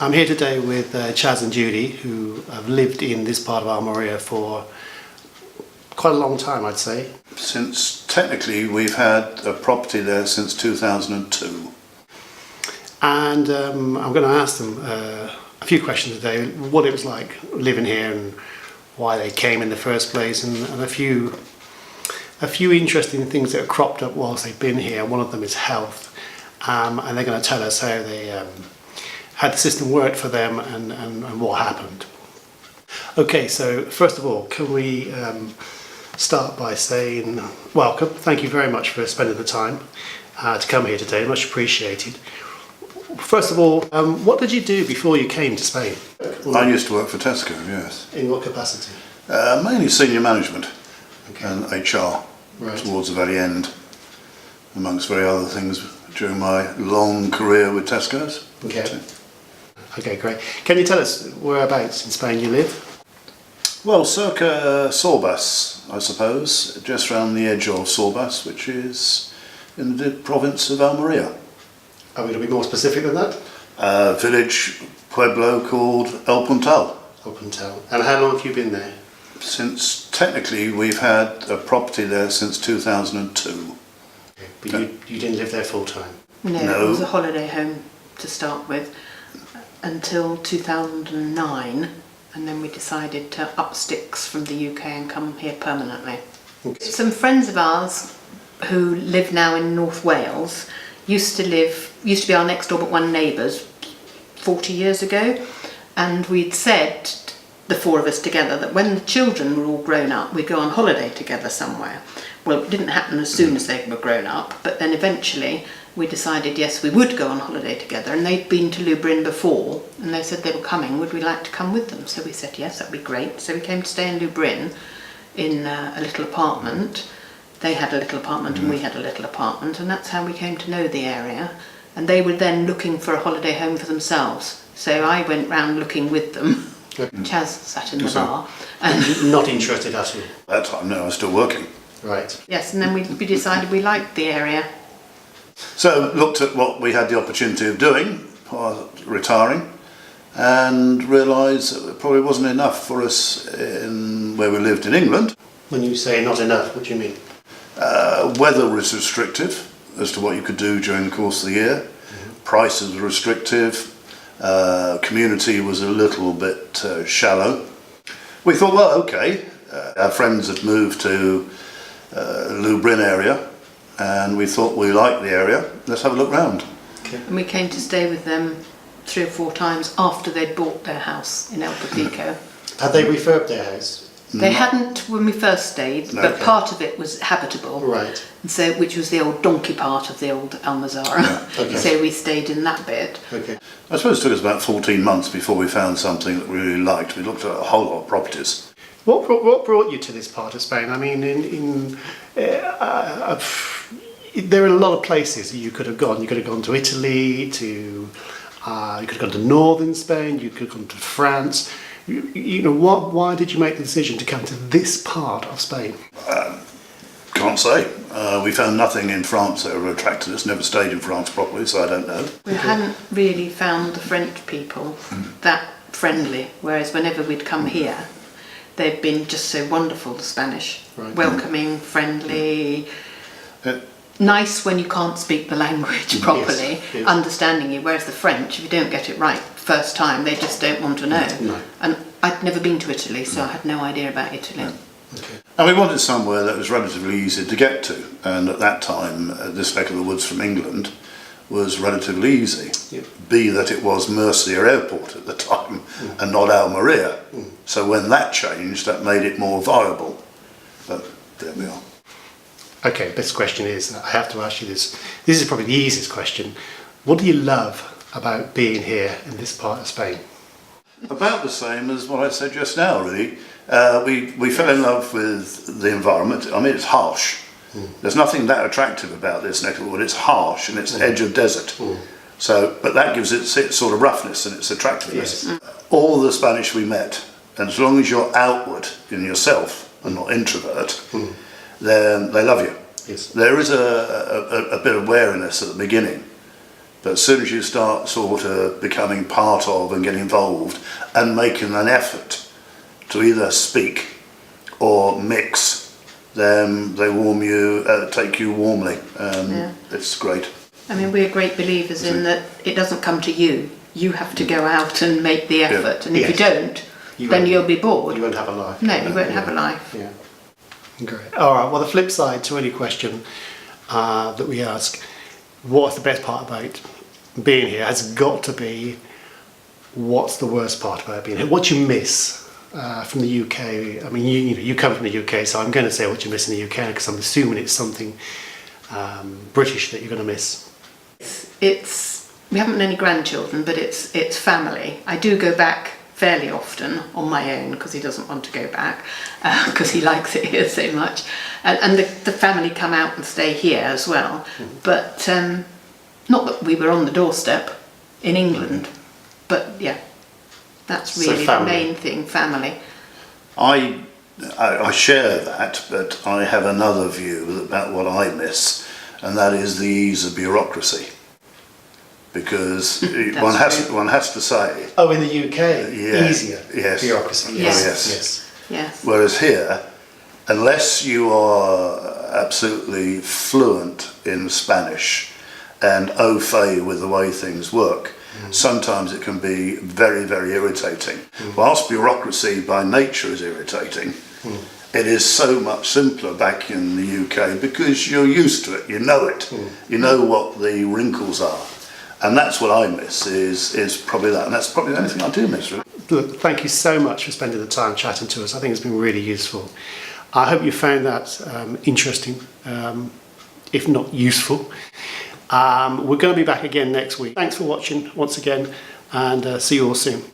I'm here today with Chas and Judy, who have lived in this part of Almeria for quite a long time, I'd say. Since technically we've had a property there since 2002. And I'm going to ask them a few questions today, what it was like living here and why they came in the first place, and a few interesting things that have cropped up whilst they've been here. One of them is health, and they're going to tell us how they how the system worked for them and what happened. Okay, so first of all, can we start by saying welcome. Thank you very much for spending the time to come here today, much appreciated. First of all, what did you do before you came to Spain? I used to work for Tesco, yes. In what capacity? Mainly senior management and HR, Right. towards the very end, amongst very other things during my long career with Tesco's. Okay. Okay, great. Can you tell us whereabouts in Spain you live? Well, circa Sorbas, I suppose, just round the edge of Sorbas, which is in the province of Almeria. Are we going to be more specific than that? A village, pueblo called El Puntal. Up until. And how long have you been there? Since technically we've had a property there since 2002. But you didn't live there full time? No, No. it was a holiday home to start with until 2009, and then we decided to up sticks from the UK and come here permanently. Okay. Some friends of ours who live now in North Wales used to be our next door but one neighbours 40 years ago, and we'd said, the four of us together, that when the children were all grown up we'd go on holiday together somewhere. Well, it didn't happen as soon as they were grown up, but then eventually we decided yes, we would go on holiday together, and they'd been to Lubrin before and they said they were coming, would we like to come with them? So we said yes, that'd be great. So we came to stay in Lubrin in a little apartment. They had a little apartment and we had a little apartment, and that's how we came to know the area. And they were then looking for a holiday home for themselves, so I went round looking with them. Chas sat in the bar. And Not interested at all? At that time, no, I was still working. Right. yes, and then we decided we liked the area. So looked at what we had the opportunity of doing, retiring, and realised that it probably wasn't enough for us in where we lived in England. When you say not enough, what do you mean? Weather was restrictive as to what you could do during the course of the year. Prices were restrictive. Community was a little bit shallow. We thought, well, okay, our friends had moved to Lubrin area, and we thought we liked the area, let's have a look round. And we came to stay with them 3 or 4 times after they'd bought their house in El Pico. Had they refurbed their house? They hadn't when we first stayed, but Okay. part of it was habitable. Right. And so, which was the old donkey part of the old Almazara. Yeah, okay. So we stayed in that bit. Okay. I suppose it took us about 14 months before we found something that we really liked. We looked at a whole lot of properties. What brought you to this part of Spain? I mean, there are a lot of places you could have gone. You could have gone to Italy, you could have gone to northern Spain, you could have gone to France. You know, why did you make the decision to come to this part of Spain? Can't say. We found nothing in France that ever attracted us. Never stayed in France properly, so I don't know. We hadn't really found the French people that friendly, whereas whenever we'd come here, they've been just so wonderful, the Spanish. Right. Welcoming, friendly, Yeah. nice when you can't speak the language properly, yes. understanding you, whereas the French, if you don't get it right first time, they just don't want to know. No. And I'd never been to Italy, so I had no idea about Italy. Okay. And we wanted somewhere that was relatively easy to get to. And at that time, this neck of the woods from England was relatively easy. Yep. Be that it was Murcia Airport at the time and not Almeria. So when that changed, that made it more viable. But there we are. Okay, this question is, I have to ask you this. This is probably the easiest question. What do you love about being here in this part of Spain? About the same as what I said just now, really. We fell in love with the environment. I mean, it's harsh. There's nothing that attractive about this neck of the wood. It's harsh and it's edge of desert. So, but that gives it its sort of roughness and its attractiveness. Yes. All the Spanish we met, and as long as you're outward in yourself and not introvert, then they love you. Yes. There is a bit of wariness at the beginning, But as soon as you start sort of becoming part of and getting involved and making an effort to either speak or mix, then they take you warmly. It's great. I mean, we're great believers in that it doesn't come to you. You have to go out and make the effort, and if you don't, then you'll be bored. You won't have a life. No, you won't have a life. Yeah. Great. All right. Well, the flip side to any question that we ask, what's the best part about being here, has got to be, what's the worst part about being here? What do you miss from the UK? I mean, you come from the UK, so I'm going to say what you miss in the UK because I'm assuming it's something British that you're going to miss. We haven't any grandchildren, but it's family. I do go back fairly often on my own because he doesn't want to go back because he likes it here so much, and the family come out and stay here as well. But not that we were on the doorstep in England, but yeah, that's really the main thing, family. I share that, but I have another view about what I miss, and that is the ease of bureaucracy. Because one has to say. Oh, in the UK, easier bureaucracy. Yes. Whereas here, unless you are absolutely fluent in Spanish and au fait with the way things work, sometimes it can be very, very irritating. Whilst bureaucracy by nature is irritating, it is so much simpler back in the UK because you're used to it, you know it, you know what the wrinkles are. And that's what I miss, is probably that. And that's probably the only thing I do miss, really. Look, thank you so much for spending the time chatting to us. I think it's been really useful. I hope you found that interesting, if not useful. We're going to be back again next week. Thanks for watching once again, and see you all soon.